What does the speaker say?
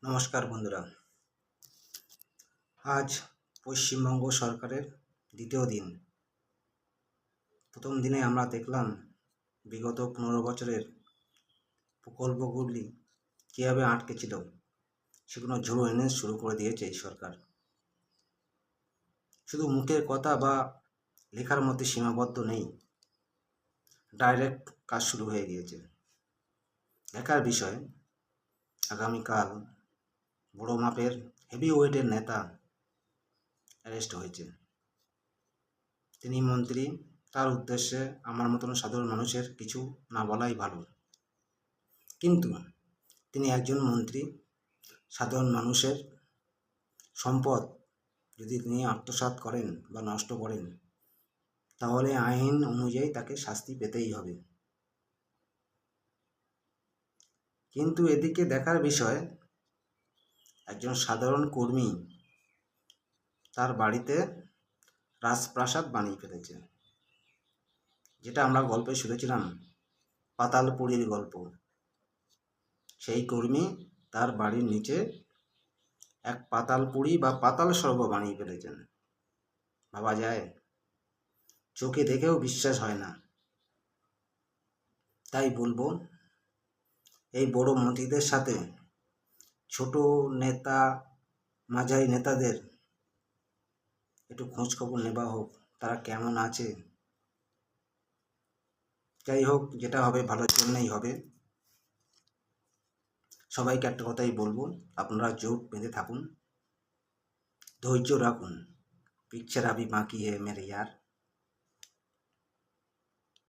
নমস্কার বন্ধুরা। আজ পশ্চিমবঙ্গ সরকারের দ্বিতীয় দিন। প্রথম দিনে আমরা দেখলাম বিগত 15 বছরের প্রকল্পগুলি কীভাবে আটকে ছিল, সেগুলো ঝুড়ো এনে শুরু করে দিয়েছে এই সরকার। শুধু মুখের কথা বা লেখার মধ্যে সীমাবদ্ধ নেই, ডাইরেক্ট কাজ শুরু হয়ে গিয়েছে। দেখার বিষয়, আগামীকাল বড় মাপের হেভি ওয়েটের নেতা অ্যারেস্ট হয়েছে। তিনি মন্ত্রী, তার উদ্দেশ্যে আমার মতন সাধারণ মানুষের কিছু না বলাই ভালো। কিন্তু তিনি একজন মন্ত্রী, সাধারণ মানুষের সম্পদ যদি তিনি আত্মসাৎ করেন বা নষ্ট করেন, তাহলে আইন অনুযায়ী তাকে শাস্তি পেতেই হবে। কিন্তু এদিকে দেখার বিষয়, একজন সাধারণ কর্মী তার বাড়িতে রাজপ্রাসাদ বানিয়ে ফেলেছে, যেটা আমরা গল্পে শুনেছিলাম, পাতালপুরীর গল্প। সেই কর্মী তার বাড়ির নিচে এক পাতালপুরী বা পাতাল স্বর্গ বানিয়ে ফেলেছেন। ভাবা যায়? চোখে দেখেও বিশ্বাস হয় না। তাই বলবো, এই বড় মন্ত্রীদের সাথে ছোট নেতা, মাঝারি নেতাদের একটু খোঁজ খবর নেওয়া হোক, তারা কেমন আছে। যাই হোক, যেটা হবে ভালোর জন্যই হবে। সবাইকে একটা কথাই বলবো, আপনারা জোট বেঁধে থাকুন, ধৈর্য রাখুন। পিকচার আভি বাকি হে মেরে ইয়ার।